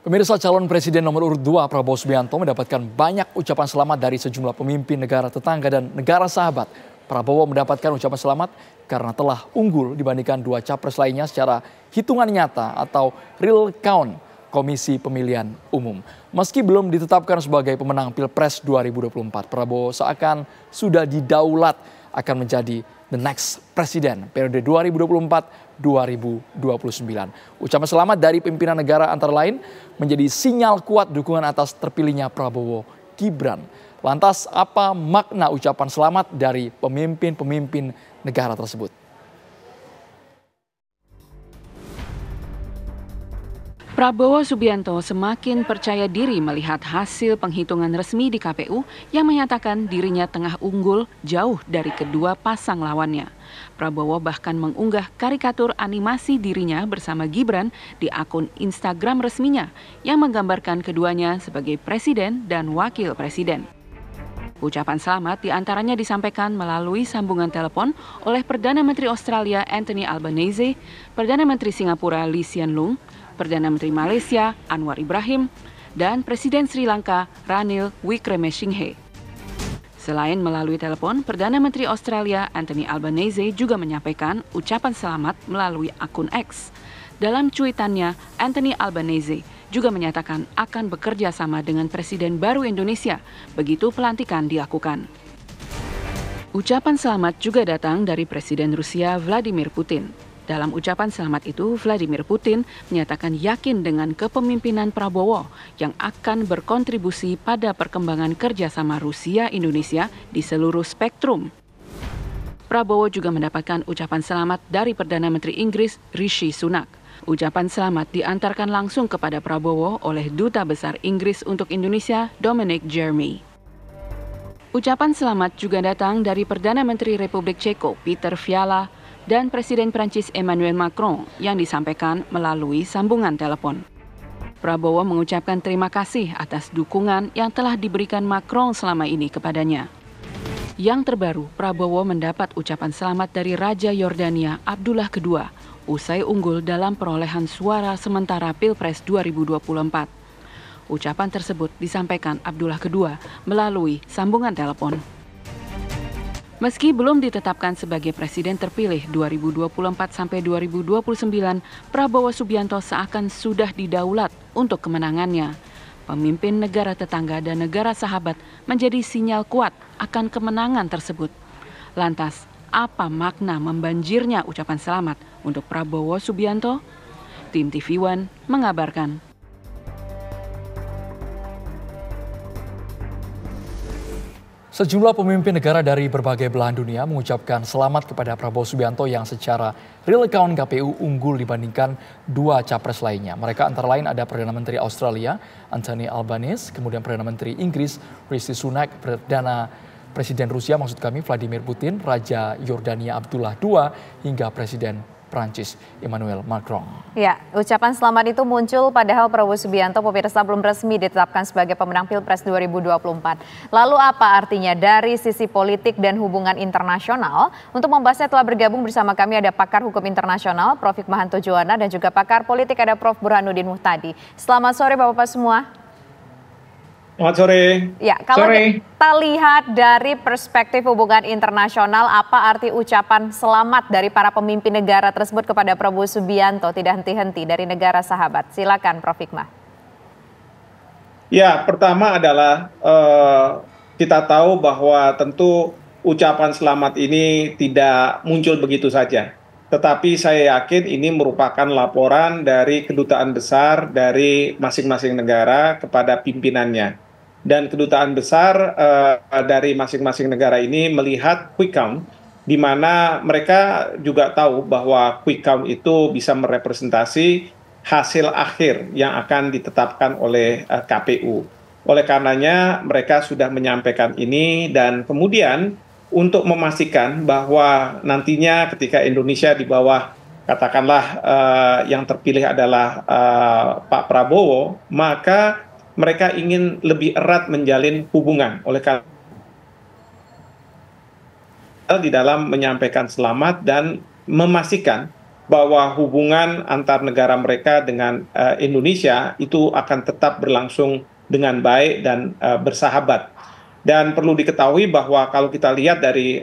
Pemirsa, calon presiden nomor urut 2 Prabowo Subianto mendapatkan banyak ucapan selamat dari sejumlah pemimpin negara tetangga dan negara sahabat. Prabowo mendapatkan ucapan selamat karena telah unggul dibandingkan dua capres lainnya secara hitungan nyata atau real count Komisi Pemilihan Umum. Meski belum ditetapkan sebagai pemenang Pilpres 2024, Prabowo seakan sudah didaulat akan menjadi the next presiden periode 2024-2029. Ucapan selamat dari pimpinan negara antara lain menjadi sinyal kuat dukungan atas terpilihnya Prabowo Gibran. Lantas apa makna ucapan selamat dari pemimpin-pemimpin negara tersebut? Prabowo Subianto semakin percaya diri melihat hasil penghitungan resmi di KPU yang menyatakan dirinya tengah unggul jauh dari kedua pasang lawannya. Prabowo bahkan mengunggah karikatur animasi dirinya bersama Gibran di akun Instagram resminya yang menggambarkan keduanya sebagai presiden dan wakil presiden. Ucapan selamat diantaranya disampaikan melalui sambungan telepon oleh Perdana Menteri Australia Anthony Albanese, Perdana Menteri Singapura Lee Hsien Loong, Perdana Menteri Malaysia Anwar Ibrahim, dan Presiden Sri Lanka Ranil Wickremesinghe. Selain melalui telepon, Perdana Menteri Australia Anthony Albanese juga menyampaikan ucapan selamat melalui akun X. Dalam cuitannya, Anthony Albanese juga menyatakan akan bekerja sama dengan Presiden baru Indonesia begitu pelantikan dilakukan. Ucapan selamat juga datang dari Presiden Rusia Vladimir Putin. Dalam ucapan selamat itu, Vladimir Putin menyatakan yakin dengan kepemimpinan Prabowo yang akan berkontribusi pada perkembangan kerjasama Rusia-Indonesia di seluruh spektrum. Prabowo juga mendapatkan ucapan selamat dari Perdana Menteri Inggris Rishi Sunak. Ucapan selamat diantarkan langsung kepada Prabowo oleh Duta Besar Inggris untuk Indonesia, Dominic Jeremy. Ucapan selamat juga datang dari Perdana Menteri Republik Ceko, Peter Fiala, dan Presiden Prancis Emmanuel Macron yang disampaikan melalui sambungan telepon. Prabowo mengucapkan terima kasih atas dukungan yang telah diberikan Macron selama ini kepadanya. Yang terbaru, Prabowo mendapat ucapan selamat dari Raja Yordania Abdullah II usai unggul dalam perolehan suara sementara Pilpres 2024. Ucapan tersebut disampaikan Abdullah II melalui sambungan telepon. Meski belum ditetapkan sebagai presiden terpilih 2024 sampai 2029, Prabowo Subianto seakan sudah didaulat untuk kemenangannya. Pemimpin negara tetangga dan negara sahabat menjadi sinyal kuat akan kemenangan tersebut. Lantas, apa makna membanjirnya ucapan selamat untuk Prabowo Subianto? Tim TV One mengabarkan. Sejumlah pemimpin negara dari berbagai belahan dunia mengucapkan selamat kepada Prabowo Subianto yang secara real count KPU unggul dibandingkan dua capres lainnya. Mereka antara lain ada Perdana Menteri Australia Anthony Albanese, kemudian Perdana Menteri Inggris Rishi Sunak, Perdana Presiden Rusia Vladimir Putin, Raja Yordania Abdullah II, hingga Presiden Prancis Emmanuel Macron. Ya, ucapan selamat itu muncul padahal Prabowo Subianto pemirsa belum resmi ditetapkan sebagai pemenang Pilpres 2024. Lalu apa artinya dari sisi politik dan hubungan internasional? Untuk membahasnya telah bergabung bersama kami ada pakar hukum internasional Prof. Hikmahanto Juwana dan juga pakar politik ada Prof. Burhanuddin Muhtadi. Selamat sore Bapak-Bapak semua. Selamat sore. Ya, kalau kita lihat dari perspektif hubungan internasional, apa arti ucapan selamat dari para pemimpin negara tersebut kepada Prabowo Subianto tidak henti-henti dari negara sahabat? Silakan Prof. Hikmah. Ya, pertama adalah kita tahu bahwa tentu ucapan selamat ini tidak muncul begitu saja. Tetapi saya yakin ini merupakan laporan dari kedutaan besar dari masing-masing negara kepada pimpinannya. Dan kedutaan besar dari masing-masing negara ini melihat quick count, di mana mereka juga tahu bahwa quick count itu bisa merepresentasi hasil akhir yang akan ditetapkan oleh KPU. Oleh karenanya mereka sudah menyampaikan ini dan kemudian untuk memastikan bahwa nantinya ketika Indonesia di bawah katakanlah yang terpilih adalah Pak Prabowo, maka mereka ingin lebih erat menjalin hubungan. Oleh karena di dalam menyampaikan selamat dan memastikan bahwa hubungan antar negara mereka dengan Indonesia itu akan tetap berlangsung dengan baik dan bersahabat. Dan perlu diketahui bahwa kalau kita lihat dari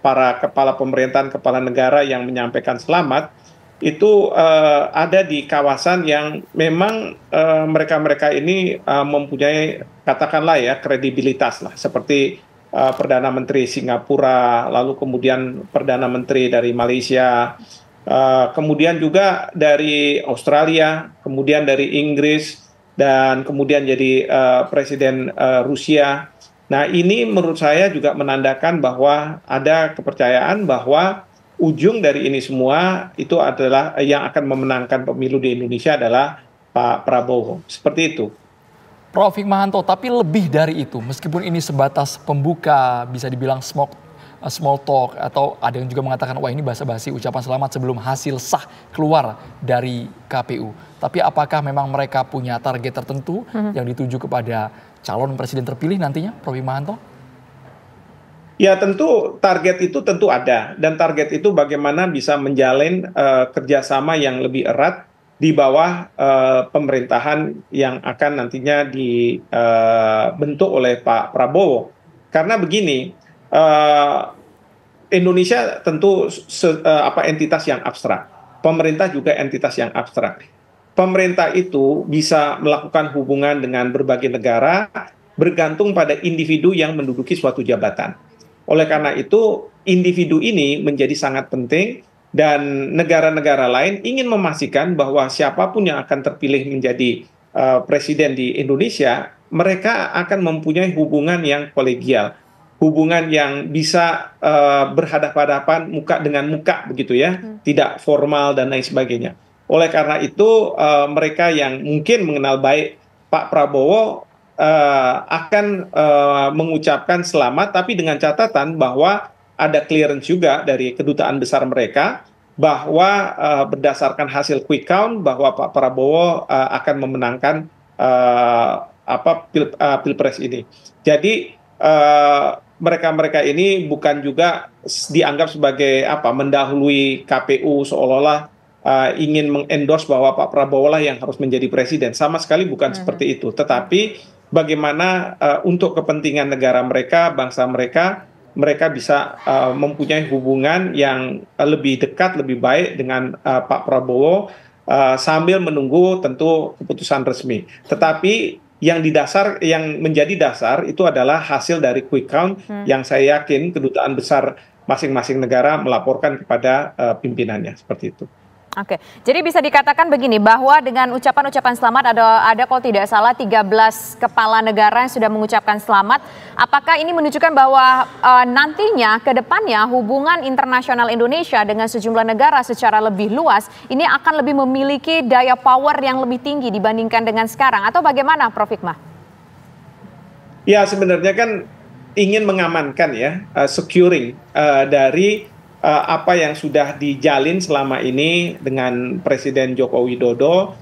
para kepala pemerintahan, kepala negara yang menyampaikan selamat, itu ada di kawasan yang memang mereka-mereka ini mempunyai, katakanlah ya, kredibilitas lah, seperti Perdana Menteri Singapura, lalu kemudian Perdana Menteri dari Malaysia, kemudian juga dari Australia, kemudian dari Inggris, dan kemudian jadi Presiden Rusia. Nah, ini menurut saya juga menandakan bahwa ada kepercayaan bahwa ujung dari ini semua itu adalah yang akan memenangkan pemilu di Indonesia adalah Pak Prabowo. Seperti itu. Prof. Hikmahanto, tapi lebih dari itu, meskipun ini sebatas pembuka, bisa dibilang small talk, atau ada yang juga mengatakan wah ini basa-basi ucapan selamat sebelum hasil sah keluar dari KPU. Tapi apakah memang mereka punya target tertentu yang dituju kepada calon presiden terpilih nantinya, Prof. Hikmahanto? Ya, tentu target itu tentu ada, dan target itu bagaimana bisa menjalin kerjasama yang lebih erat di bawah pemerintahan yang akan nantinya dibentuk oleh Pak Prabowo. Karena begini, Indonesia tentu entitas yang abstrak, pemerintah juga entitas yang abstrak. Pemerintah itu bisa melakukan hubungan dengan berbagai negara bergantung pada individu yang menduduki suatu jabatan. Oleh karena itu, individu ini menjadi sangat penting, dan negara-negara lain ingin memastikan bahwa siapapun yang akan terpilih menjadi presiden di Indonesia, mereka akan mempunyai hubungan yang kolegial, hubungan yang bisa berhadapan-hadapan muka dengan muka begitu ya, tidak formal dan lain sebagainya. Oleh karena itu, mereka yang mungkin mengenal baik Pak Prabowo akan mengucapkan selamat, tapi dengan catatan bahwa ada clearance juga dari kedutaan besar mereka bahwa berdasarkan hasil quick count bahwa Pak Prabowo akan memenangkan pilpres ini. Jadi mereka-mereka ini bukan juga dianggap sebagai mendahului KPU, seolah-olah ingin mengendorse bahwa Pak Prabowo lah yang harus menjadi presiden. Sama sekali bukan seperti itu. Tetapi bagaimana untuk kepentingan negara mereka, bangsa mereka, mereka bisa mempunyai hubungan yang lebih dekat, lebih baik dengan Pak Prabowo sambil menunggu tentu keputusan resmi. Tetapi yang menjadi dasar itu adalah hasil dari quick count yang saya yakin kedutaan besar masing-masing negara melaporkan kepada pimpinannya, seperti itu. Oke, jadi bisa dikatakan begini bahwa dengan ucapan-ucapan selamat ada kalau tidak salah 13 kepala negara yang sudah mengucapkan selamat. Apakah ini menunjukkan bahwa nantinya ke depannya hubungan internasional Indonesia dengan sejumlah negara secara lebih luas ini akan lebih memiliki daya power yang lebih tinggi dibandingkan dengan sekarang, atau bagaimana, Prof. Hikmah? Ya, sebenarnya kan ingin mengamankan ya, securing dari apa yang sudah dijalin selama ini dengan Presiden Joko Widodo,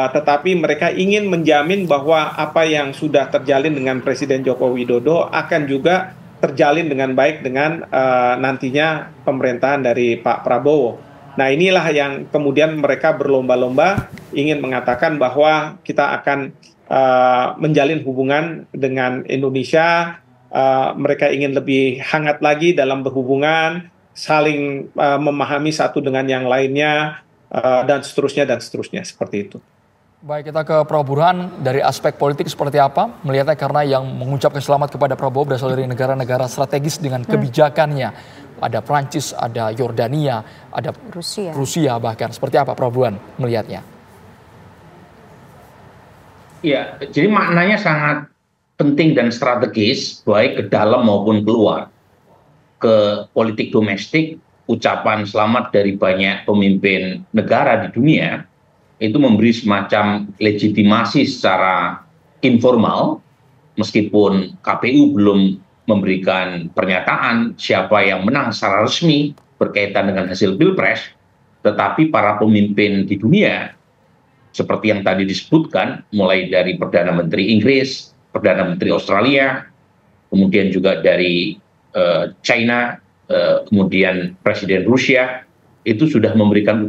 tetapi mereka ingin menjamin bahwa apa yang sudah terjalin dengan Presiden Joko Widodo akan juga terjalin dengan baik dengan nantinya pemerintahan dari Pak Prabowo. Nah, inilah yang kemudian mereka berlomba-lomba ingin mengatakan bahwa kita akan menjalin hubungan dengan Indonesia, mereka ingin lebih hangat lagi dalam berhubungan, saling memahami satu dengan yang lainnya, dan seterusnya seperti itu. Baik, kita ke Prof. Burhan. Dari aspek politik seperti apa melihatnya, karena yang mengucapkan selamat kepada Prabowo berasal dari negara-negara strategis dengan kebijakannya. Ada Prancis, ada Yordania, ada Rusia bahkan. Seperti apa Prof. Burhan melihatnya? Ya, jadi maknanya sangat penting dan strategis baik ke dalam maupun keluar. Ke politik domestik, ucapan selamat dari banyak pemimpin negara di dunia itu memberi semacam legitimasi secara informal, meskipun KPU belum memberikan pernyataan siapa yang menang secara resmi berkaitan dengan hasil pilpres, tetapi para pemimpin di dunia seperti yang tadi disebutkan, mulai dari Perdana Menteri Inggris, Perdana Menteri Australia, kemudian juga dari China, kemudian Presiden Rusia, itu sudah memberikan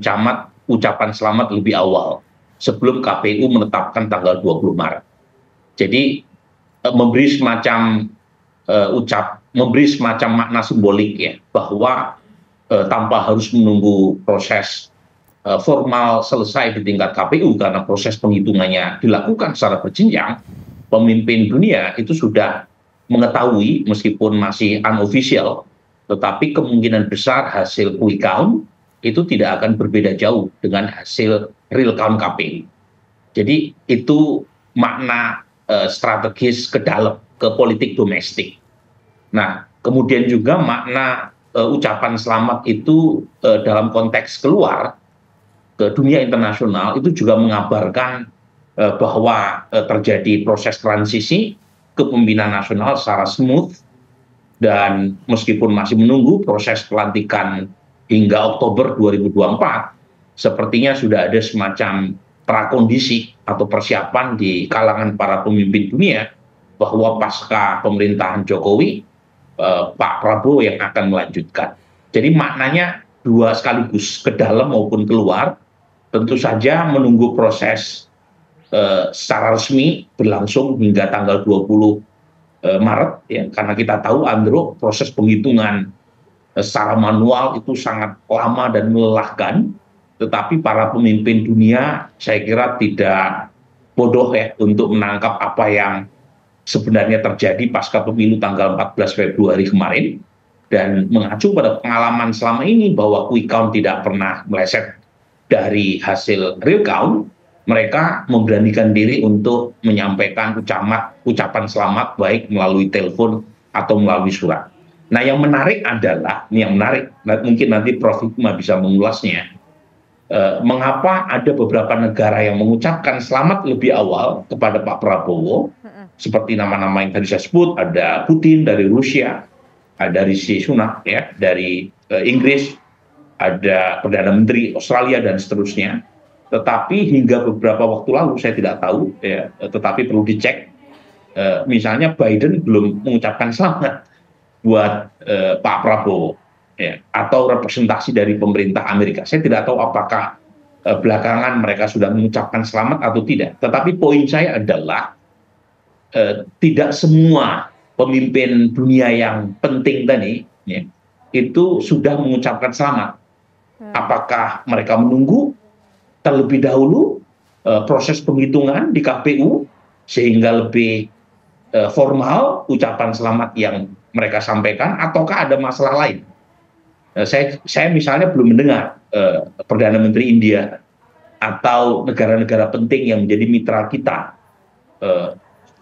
ucapan selamat lebih awal sebelum KPU menetapkan tanggal 20 Maret. Jadi memberi semacam makna simbolik ya, bahwa tanpa harus menunggu proses formal selesai di tingkat KPU karena proses penghitungannya dilakukan secara berjenjang, pemimpin dunia itu sudah mengetahui meskipun masih unofficial, tetapi kemungkinan besar hasil quick count itu tidak akan berbeda jauh dengan hasil real count KPU. Jadi itu makna strategis ke dalam, ke politik domestik. Nah, kemudian juga makna ucapan selamat itu dalam konteks keluar ke dunia internasional itu juga mengabarkan bahwa terjadi proses transisi kepemimpinan nasional secara smooth, dan meskipun masih menunggu proses pelantikan hingga Oktober 2024, sepertinya sudah ada semacam prakondisi atau persiapan di kalangan para pemimpin dunia bahwa pasca pemerintahan Jokowi, Pak Prabowo yang akan melanjutkan. Jadi maknanya dua sekaligus, ke dalam maupun keluar. Tentu saja menunggu proses secara resmi berlangsung hingga tanggal 20 Maret, ya, karena kita tahu Andro, proses penghitungan secara manual itu sangat lama dan melelahkan, tetapi para pemimpin dunia saya kira tidak bodoh ya untuk menangkap apa yang sebenarnya terjadi pasca pemilu tanggal 14 Februari kemarin, dan mengacu pada pengalaman selama ini bahwa quick count tidak pernah meleset dari hasil real count, mereka memberanikan diri untuk menyampaikan ucapan selamat baik melalui telepon atau melalui surat. Nah, yang menarik adalah, mungkin nanti Prof. Hikmah bisa mengulasnya, mengapa ada beberapa negara yang mengucapkan selamat lebih awal kepada Pak Prabowo, seperti nama-nama yang tadi saya sebut, ada Putin dari Rusia, ada Rishi Sunak ya dari Inggris, ada Perdana Menteri Australia dan seterusnya. Tetapi hingga beberapa waktu lalu saya tidak tahu ya, tetapi perlu dicek, misalnya Biden belum mengucapkan selamat buat Pak Prabowo ya, atau representasi dari pemerintah Amerika. Saya tidak tahu apakah belakangan mereka sudah mengucapkan selamat atau tidak. Tetapi poin saya adalah tidak semua pemimpin dunia yang penting tadi ya, itu sudah mengucapkan selamat. Apakah mereka menunggu terlebih dahulu proses penghitungan di KPU sehingga lebih formal ucapan selamat yang mereka sampaikan, ataukah ada masalah lain? Saya misalnya belum mendengar Perdana Menteri India atau negara-negara penting yang menjadi mitra kita,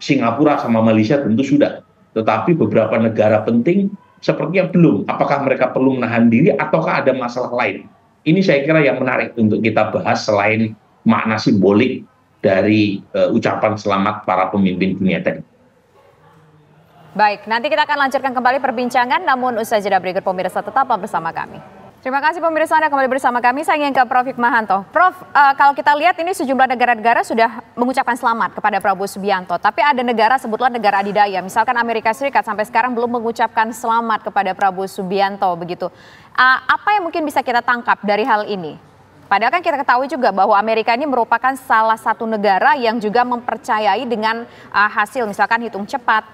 Singapura sama Malaysia tentu sudah, tetapi beberapa negara penting sepertinya belum. Apakah mereka perlu menahan diri ataukah ada masalah lain? Ini saya kira yang menarik untuk kita bahas selain makna simbolik dari ucapan selamat para pemimpin dunia tadi. Baik, nanti kita akan lanjutkan kembali perbincangan, namun usai jeda berikut pemirsa tetaplah bersama kami. Terima kasih pemirsa Anda kembali bersama kami. Saya ingin ke Prof. Hikmahanto. Prof, kalau kita lihat ini sejumlah negara-negara sudah mengucapkan selamat kepada Prabowo Subianto. Tapi ada negara, sebutlah negara adidaya. Misalkan Amerika Serikat sampai sekarang belum mengucapkan selamat kepada Prabowo Subianto begitu. Apa yang mungkin bisa kita tangkap dari hal ini? Padahal kan kita ketahui juga bahwa Amerika ini merupakan salah satu negara yang juga mempercayai dengan hasil misalkan hitung cepat.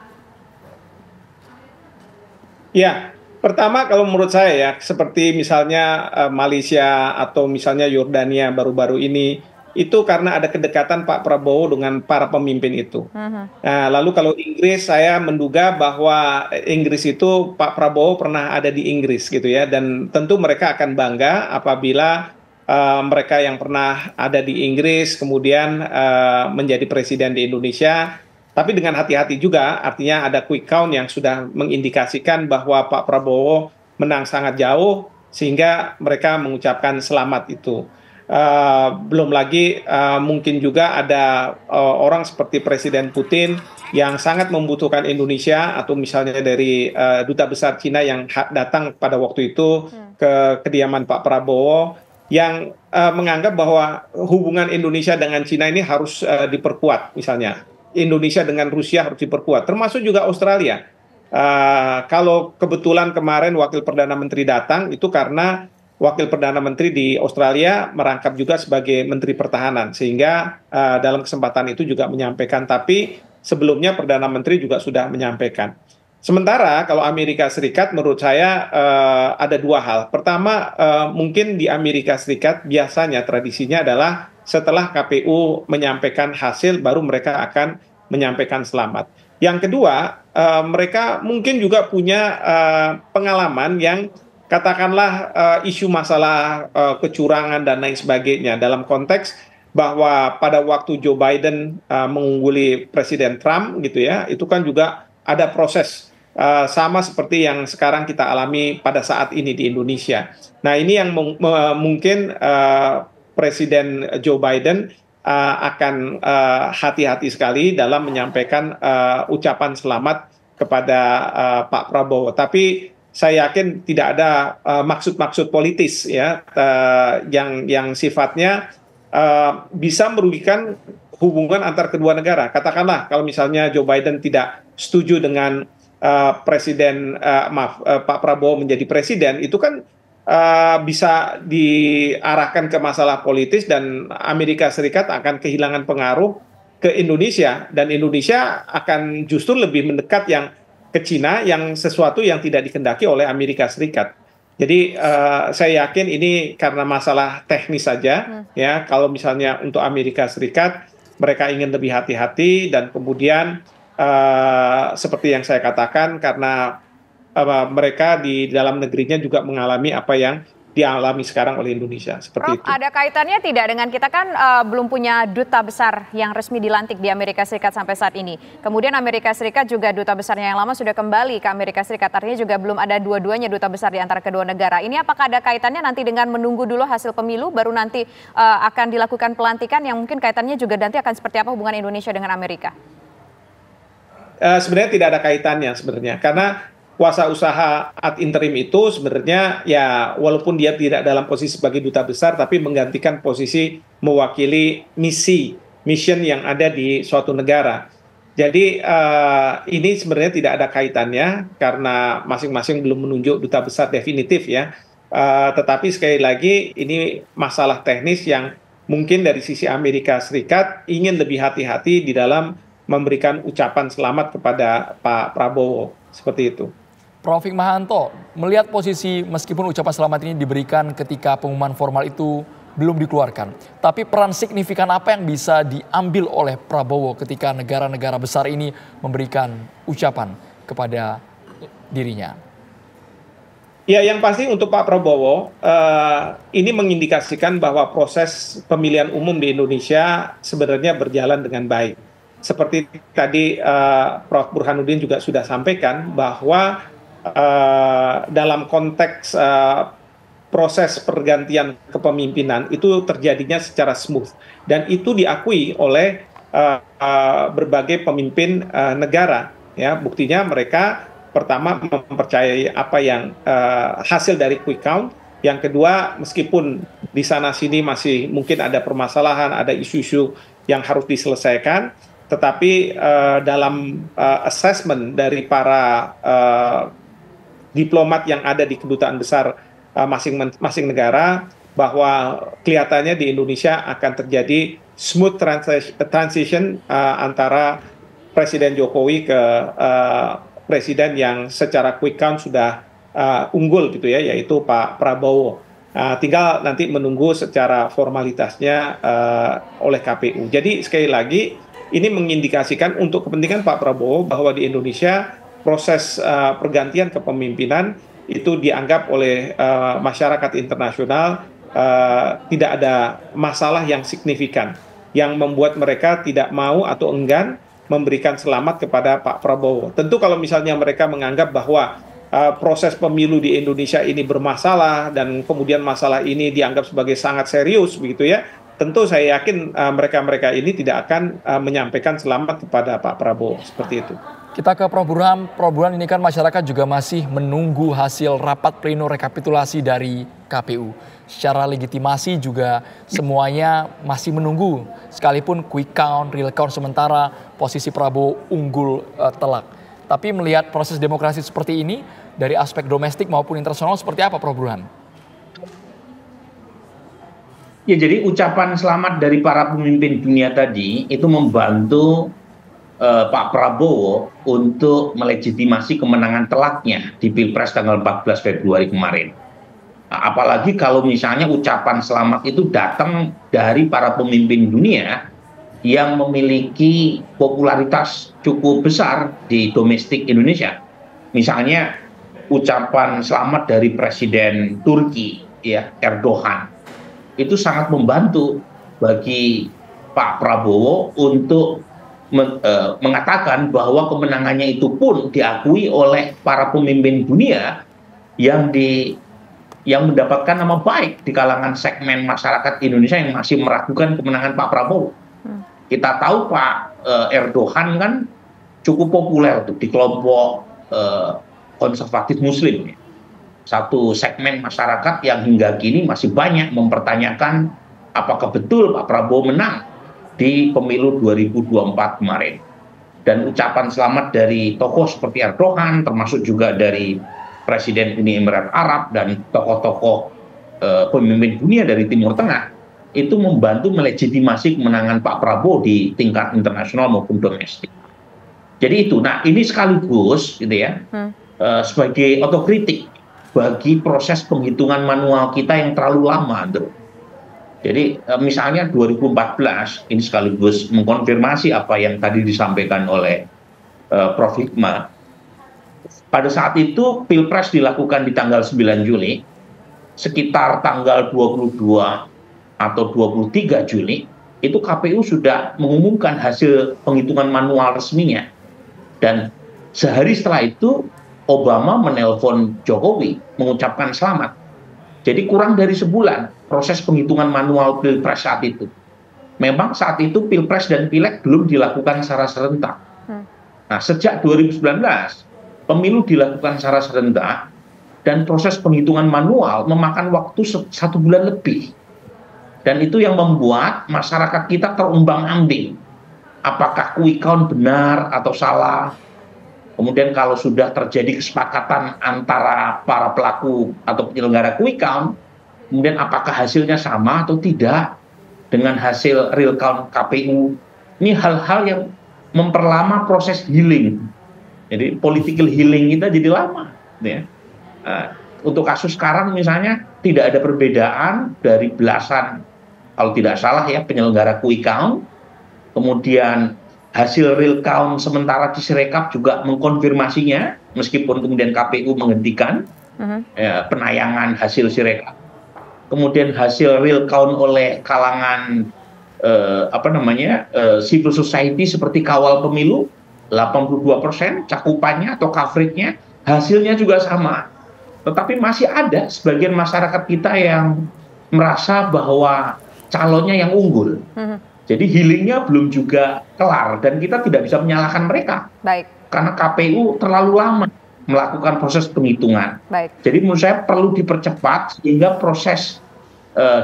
Ya. Pertama, kalau menurut saya ya, seperti misalnya Malaysia atau misalnya Yordania baru-baru ini, itu karena ada kedekatan Pak Prabowo dengan para pemimpin itu. Nah, lalu kalau Inggris, saya menduga bahwa Inggris itu Pak Prabowo pernah ada di Inggris gitu ya, dan tentu mereka akan bangga apabila mereka yang pernah ada di Inggris kemudian menjadi presiden di Indonesia. Tapi dengan hati-hati juga, artinya ada quick count yang sudah mengindikasikan bahwa Pak Prabowo menang sangat jauh, sehingga mereka mengucapkan selamat itu. Belum lagi mungkin juga ada orang seperti Presiden Putin yang sangat membutuhkan Indonesia, atau misalnya dari Duta Besar Cina yang datang pada waktu itu ke kediaman Pak Prabowo, yang menganggap bahwa hubungan Indonesia dengan Cina ini harus diperkuat misalnya. Indonesia dengan Rusia harus diperkuat, termasuk juga Australia. Kalau kebetulan kemarin Wakil Perdana Menteri datang, itu karena Wakil Perdana Menteri di Australia merangkap juga sebagai Menteri Pertahanan, sehingga dalam kesempatan itu juga menyampaikan, tapi sebelumnya Perdana Menteri juga sudah menyampaikan. Sementara kalau Amerika Serikat menurut saya ada dua hal. Pertama, mungkin di Amerika Serikat biasanya tradisinya adalah setelah KPU menyampaikan hasil baru mereka akan menyampaikan selamat. Yang kedua, mereka mungkin juga punya pengalaman yang katakanlah isu masalah kecurangan dan lain sebagainya, dalam konteks bahwa pada waktu Joe Biden mengungguli Presiden Trump gitu ya, itu kan juga ada proses sama seperti yang sekarang kita alami pada saat ini di Indonesia. Nah, ini yang mungkin Presiden Joe Biden akan hati-hati sekali dalam menyampaikan ucapan selamat kepada Pak Prabowo. Tapi saya yakin tidak ada maksud-maksud politis ya yang sifatnya bisa merugikan hubungan antar kedua negara. Katakanlah kalau misalnya Joe Biden tidak setuju dengan Pak Prabowo menjadi presiden, itu kan bisa diarahkan ke masalah politis dan Amerika Serikat akan kehilangan pengaruh ke Indonesia, dan Indonesia akan justru lebih mendekat yang ke Cina, yang sesuatu yang tidak dikehendaki oleh Amerika Serikat. Jadi saya yakin ini karena masalah teknis saja ya. Kalau misalnya untuk Amerika Serikat mereka ingin lebih hati-hati, dan kemudian seperti yang saya katakan, karena mereka di dalam negerinya juga mengalami apa yang dialami sekarang oleh Indonesia. Seperti Prof, itu. ada kaitannya tidak dengan kita kan belum punya duta besar yang resmi dilantik di Amerika Serikat sampai saat ini. Kemudian Amerika Serikat juga duta besarnya yang lama sudah kembali ke Amerika Serikat. Artinya juga belum ada dua-duanya duta besar di antara kedua negara. Ini apakah ada kaitannya nanti dengan menunggu dulu hasil pemilu baru nanti akan dilakukan pelantikan, yang mungkin kaitannya juga nanti akan seperti apa hubungan Indonesia dengan Amerika? Sebenarnya tidak ada kaitannya sebenarnya, karena kuasa usaha ad interim itu sebenarnya ya walaupun dia tidak dalam posisi sebagai duta besar, tapi menggantikan posisi mewakili mission yang ada di suatu negara. Jadi ini sebenarnya tidak ada kaitannya karena masing-masing belum menunjuk duta besar definitif ya. Tetapi sekali lagi ini masalah teknis yang mungkin dari sisi Amerika Serikat ingin lebih hati-hati di dalam memberikan ucapan selamat kepada Pak Prabowo, seperti itu. Prof. Hikmahanto, melihat posisi meskipun ucapan selamat ini diberikan ketika pengumuman formal itu belum dikeluarkan, tapi peran signifikan apa yang bisa diambil oleh Prabowo ketika negara-negara besar ini memberikan ucapan kepada dirinya? Ya, yang pasti untuk Pak Prabowo, ini mengindikasikan bahwa proses pemilihan umum di Indonesia sebenarnya berjalan dengan baik. Seperti tadi Prof. Burhanuddin juga sudah sampaikan bahwa dalam konteks proses pergantian kepemimpinan itu terjadinya secara smooth, dan itu diakui oleh berbagai pemimpin negara ya. Buktinya mereka pertama mempercayai apa yang hasil dari quick count, yang kedua meskipun di sana sini masih mungkin ada permasalahan, ada isu-isu yang harus diselesaikan, tetapi dalam assessment dari para diplomat yang ada di kedutaan besar masing-masing negara, bahwa kelihatannya di Indonesia akan terjadi smooth transition antara Presiden Jokowi ke presiden yang secara quick count sudah unggul gitu ya, yaitu Pak Prabowo. Tinggal nanti menunggu secara formalitasnya oleh KPU. Jadi sekali lagi ini mengindikasikan untuk kepentingan Pak Prabowo bahwa di Indonesia proses pergantian kepemimpinan itu dianggap oleh masyarakat internasional tidak ada masalah yang signifikan yang membuat mereka tidak mau atau enggan memberikan selamat kepada Pak Prabowo. Tentu kalau misalnya mereka menganggap bahwa proses pemilu di Indonesia ini bermasalah dan kemudian masalah ini dianggap sebagai sangat serius begitu ya, tentu saya yakin mereka-mereka ini tidak akan menyampaikan selamat kepada Pak Prabowo, seperti itu. Kita ke Prof. Burhan. Prof. Burhan, ini kan masyarakat juga masih menunggu hasil rapat pleno rekapitulasi dari KPU. Secara legitimasi juga semuanya masih menunggu. Sekalipun quick count, real count sementara posisi Prabowo unggul telak. Tapi melihat proses demokrasi seperti ini dari aspek domestik maupun internasional seperti apa Prof. Burhan? Ya, jadi ucapan selamat dari para pemimpin dunia tadi itu membantu Pak Prabowo untuk melegitimasi kemenangan telaknya di Pilpres tanggal 14 Februari kemarin. Nah, apalagi kalau misalnya ucapan selamat itu datang dari para pemimpin dunia yang memiliki popularitas cukup besar di domestik Indonesia. Misalnya ucapan selamat dari Presiden Turki, ya, Erdogan, itu sangat membantu bagi Pak Prabowo untuk mengatakan bahwa kemenangannya itu pun diakui oleh para pemimpin dunia yang mendapatkan nama baik di kalangan segmen masyarakat Indonesia yang masih meragukan kemenangan Pak Prabowo. Kita tahu Pak Erdogan kan cukup populer tuh di kelompok konservatif Muslim. Satu segmen masyarakat yang hingga kini masih banyak mempertanyakan apakah betul Pak Prabowo menang di pemilu 2024 kemarin. Dan ucapan selamat dari tokoh seperti Erdogan, termasuk juga dari Presiden Uni Emirat Arab dan tokoh-tokoh pemimpin dunia dari Timur Tengah, itu membantu melegitimasi kemenangan Pak Prabowo di tingkat internasional maupun domestik. Jadi itu, nah ini sekaligus gitu ya, sebagai otokritik bagi proses penghitungan manual kita yang terlalu lama, Andrew. Jadi misalnya 2014 ini sekaligus mengkonfirmasi apa yang tadi disampaikan oleh Prof. Hikmah. Pada saat itu Pilpres dilakukan di tanggal 9 Juli, sekitar tanggal 22 atau 23 Juli, itu KPU sudah mengumumkan hasil penghitungan manual resminya. Dan sehari setelah itu Obama menelpon Jokowi mengucapkan selamat. Jadi kurang dari sebulan proses penghitungan manual Pilpres saat itu. Memang saat itu Pilpres dan Pileg belum dilakukan secara serentak. Nah, sejak 2019, pemilu dilakukan secara serentak dan proses penghitungan manual memakan waktu 1 bulan lebih. Dan itu yang membuat masyarakat kita terombang-ambing. Apakah quick count benar atau salah? Kemudian kalau sudah terjadi kesepakatan antara para pelaku atau penyelenggara quick count, kemudian apakah hasilnya sama atau tidak dengan hasil real count KPU? Ini hal-hal yang memperlama proses healing. Jadi political healing kita jadi lama. Ya. Untuk kasus sekarang misalnya tidak ada perbedaan dari belasan, kalau tidak salah ya, penyelenggara quick count, kemudian hasil real count sementara di Sirekap juga mengkonfirmasinya, meskipun kemudian KPU menghentikan penayangan hasil Sirekap. Kemudian hasil real count oleh kalangan civil society seperti Kawal Pemilu, 82% cakupannya atau coveragenya, hasilnya juga sama. Tetapi masih ada sebagian masyarakat kita yang merasa bahwa calonnya yang unggul. Jadi healingnya belum juga kelar dan kita tidak bisa menyalahkan mereka. Baik. Karena KPU terlalu lama melakukan proses penghitungan. Baik. Jadi menurut saya perlu dipercepat sehingga proses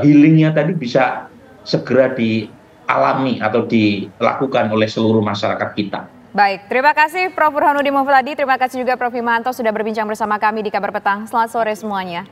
healingnya tadi bisa segera dialami atau dilakukan oleh seluruh masyarakat kita. Baik, terima kasih Prof. Burhanuddin Mufladi, terima kasih juga Prof. Hikmahanto sudah berbincang bersama kami di Kabar Petang. Selamat sore semuanya.